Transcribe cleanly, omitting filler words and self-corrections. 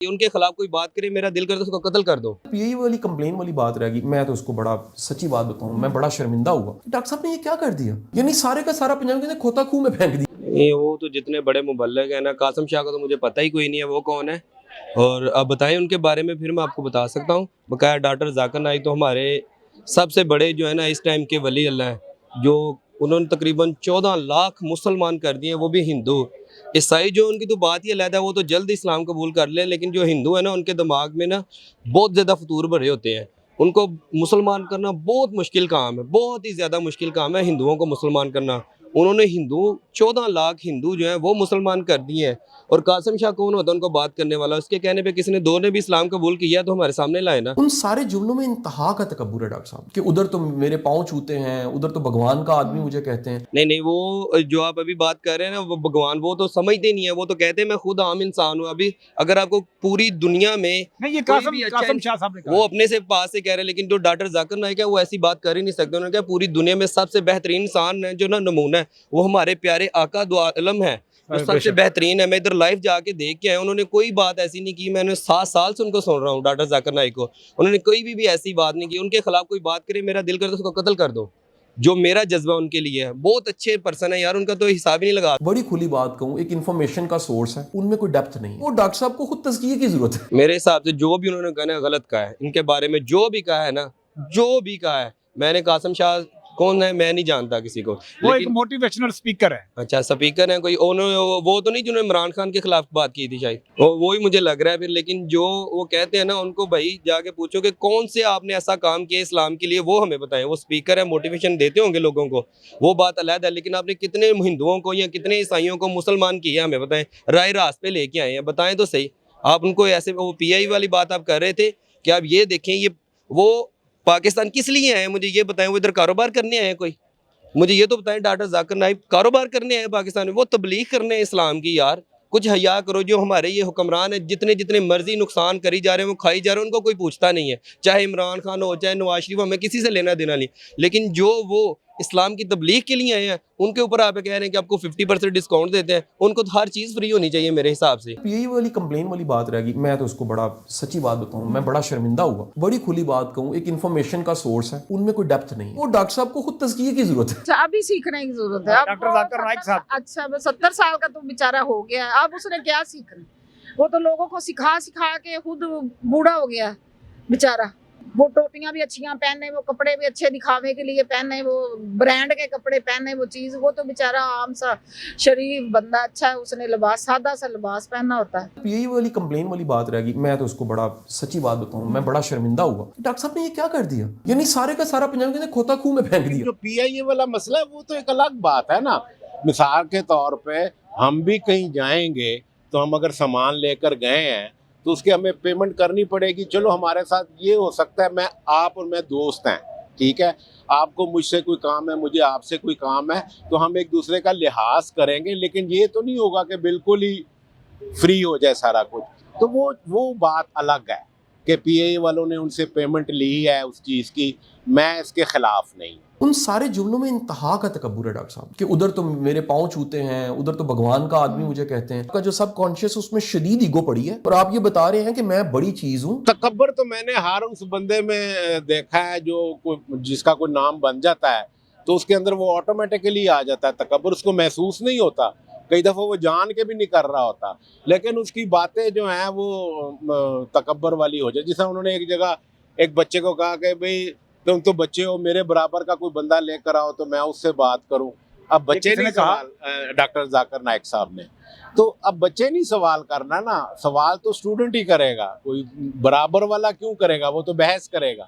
उनके खिलाफ कोई बात करे, मेरा दिल करे तो उसको कत्ल कर दो। यही वाली कंप्लेन वाली बात रहेगी। मैं तो उसको बड़ा सच्ची बात बताऊं, मैं बड़ा शर्मिंदा हुआ। डॉक्टर साहब ने ये क्या कर दिया, यानी सारे का सारा पंजाब के खोता खूह में फेंक दिया। ये वो तो जितने बड़े मुबल्लिग हैं ना, कासिम शाह का तो मुझे पता ही कोई नहीं है वो कौन है। और अब बताएं उनके बारे में, फिर मैं आपको बता सकता हूँ। बकाया डॉक्टर जाकिर नाइक तो हमारे सबसे बड़े जो है ना इस टाइम के वली अल्लाह हैं, जो उन्होंने तकरीबन 14 लाख मुसलमान कर दिए, वो भी हिंदू। ईसाई जो उनकी तो बात ही अलग है, वो तो जल्द इस्लाम कबूल कर ले, लेकिन जो हिंदू है ना उनके दिमाग में ना बहुत ज़्यादा फतूर भरे होते हैं। उनको मुसलमान करना बहुत मुश्किल काम है, बहुत ही ज़्यादा मुश्किल काम है हिंदुओं को मुसलमान करना। उन्होंने हिंदू 14 लाख हिंदू जो हैं वो मुसलमान कर दिए हैं। और कासिम शाह कौन होता है उनको बात करने वाला? उसके कहने पे किसी ने दो ने भी इस्लाम कबूल किया तो हमारे सामने लाए ना। उन सारे जुमलों में इंतहा का तकब्बुर है डॉक्टर साहब, कि उधर तो मेरे पाँव छूते हैं, उधर तो भगवान का आदमी मुझे कहते हैं। नहीं, वो जो आप अभी बात कर रहे हैं ना, वो भगवान, वो तो समझते नहीं है। वो तो कहते हैं मैं खुद आम इंसान हूँ। अभी अगर आपको पूरी दुनिया में नहीं, ये कोई भी अच्छा कासिम शाह साहब ने कहा वो अपने से पास से कह रहे हैं, लेकिन जो डॉक्टर जाकिर नाइक है वो ऐसी बात कर ही नहीं सकते। उन्होंने कहा पूरी दुनिया में सबसे बेहतरीन इंसान है जो ना नमूना है, वो हमारे प्यारे आका दो आलम है, जो सबसे बेहतरीन है। मैं इधर लाइव जाके देख के आया, उन्होंने कोई बात ऐसी नहीं की। मैंने 7 साल से उनको सुन रहा हूँ डॉक्टर जाकिर नाइक को, उन्होंने कोई भी ऐसी बात नहीं की। उनके खिलाफ कोई बात करे, मेरा दिल करे तो उसको कत्ल कर दो। जो मेरा जज्बा उनके लिए है, बहुत अच्छे पर्सन है यार, उनका तो हिसाब ही नहीं लगा। बड़ी खुली बात कहूँ, एक इन्फॉर्मेशन का सोर्स है, उनमें कोई डेप्थ नहीं है। वो डॉक्टर साहब को खुद तज़किये की जरूरत है। मेरे हिसाब से जो भी उन्होंने कहना है गलत कहा है। इनके बारे में जो भी कहा है ना, जो भी कहा है, मैंने कासिम शाह कौन है मैं नहीं जानता किसी को, वो एक मोटिवेशनल स्पीकर है। अच्छा स्पीकर है कोई, उन्होंने वो तो नहीं जिन्होंने इमरान खान के खिलाफ बात की थी शायद, वो ही मुझे लग रहा है फिर। लेकिन जो वो कहते हैं ना, उनको भाई जाके पूछो कि कौन से आपने ऐसा काम किया इस्लाम के लिए, वो हमें बताएं। वो स्पीकर है, मोटिवेशन देते होंगे लोगों को, वो बात अलग है। लेकिन आपने कितने हिंदुओं को या कितने ईसाइयों को मुसलमान किया हमें बताएं, राय रास्त पे लेके आए हैं, बताएं तो सही। आप उनको ऐसे वो PI वाली बात आप कर रहे थे कि आप ये देखें, ये वो पाकिस्तान किस लिए आए मुझे ये बताएं? वो इधर कारोबार करने आए कोई? मुझे ये तो बताएं डॉक्टर जाकिर नाइक कारोबार करने आए पाकिस्तान में? वो तबलीग करने हैं इस्लाम की। यार कुछ हया करो। जो हमारे ये हुक्मरान है, जितने जितने मर्जी नुकसान करी जा रहे हैं, वो खाई जा रहे हैं, उनको कोई पूछता नहीं है। चाहे इमरान खान हो, चाहे नवाज शरीफ, हमें किसी से लेना देना नहीं। लेकिन जो वो इस्लाम की तबलीग के लिए आए हैं, उनके ऊपर आप कह रहे हैं कि आपको 50% डिस्काउंट देते हैं। उनको तो हर चीज़ फ्री होनी चाहिए मेरे हिसाब से। यही वाली कंप्लेन वाली बात रहेगी। मैं तो उसको बड़ा सच्ची बात बताऊं, मैं बड़ा शर्मिंदा हुआ। बड़ी खुली बात कहूँ, एक इन्फॉर्मेशन का सोर्स है, उनमें कोई डेप्थ नहीं है। वो डॉक्टर साहब को खुद तज़किये की जरूरत है। अच्छा, अभी सीखने की जरूरत है। डॉक्टर जाकिर नाइक साहब। अच्छा 70 साल का तो बेचारा हो गया है, अब उसने क्या सीखना? वो तो लोगों को सिखा सिखा के खुद बूढ़ा हो गया बेचारा। वो टोपियां भी अच्छियां पहने, वो कपड़े भी अच्छे दिखावे के लिए पहने, वो ब्रांड के कपड़े पहने, वो चीज। वो तो बेचारा आम सा शरीफ बंदा अच्छा है, उसने लिबास सादा सा लिबास पहनना होता है। यही वाली कंप्लेन वाली बात रहेगी। मैं तो उसको बड़ा सच्ची बात बताऊं, मैं बड़ा शर्मिंदा हुआ। डॉक्टर साहब ने ये क्या कर दिया, यानी सारे का सारा पंजाब के खोता खूह में फेंक दिया। जो PIA वाला मसला है वो तो एक अलग बात है ना। मिसाल के तौर पे हम भी कहीं जाएंगे तो हम अगर सामान लेकर गए हैं तो उसकी हमें पेमेंट करनी पड़ेगी। चलो हमारे साथ ये हो सकता है, आप और मैं दोस्त हैं, ठीक है, आपको मुझसे कोई काम है, मुझे आपसे कोई काम है, तो हम एक दूसरे का लिहाज करेंगे। लेकिन ये तो नहीं होगा कि बिल्कुल ही फ्री हो जाए सारा कुछ। तो वो बात अलग है कि PIA वालों ने उनसे पेमेंट ली है उस चीज़ की। मैं इसके खिलाफ नहीं। उन सारे जुमलों में इंतहा का तकब्बुर है डॉक्टर साहब, कि उधर तो मेरे पाँव छूते हैं, उधर तो भगवान का आदमी मुझे कहते हैं। का जो सब कॉन्शियस उसमें शदीद ईगो पड़ी है, और आप ये बता रहे हैं कि मैं बड़ी चीज हूँ। तकब्बर तो मैंने हर उस बंदे में देखा है जो जिसका कोई नाम बन जाता है तो उसके अंदर वो ऑटोमेटिकली आ जाता है तकब्बर। उसको महसूस नहीं होता, कई दफ़ा वो जान के भी नहीं कर रहा होता, लेकिन उसकी बातें जो हैं वो तकब्बर वाली हो जाए। जैसे उन्होंने एक जगह एक बच्चे को कहा कि भाई तुम तो बच्चे हो, मेरे बराबर का कोई बंदा लेकर आओ तो मैं उससे बात करूं। अब बच्चे नहीं सवाल, डॉक्टर जाकिर नाइक साहब ने, तो अब बच्चे नहीं सवाल करना ना, सवाल तो स्टूडेंट ही करेगा। कोई बराबर वाला क्यों करेगा, वो तो बहस करेगा।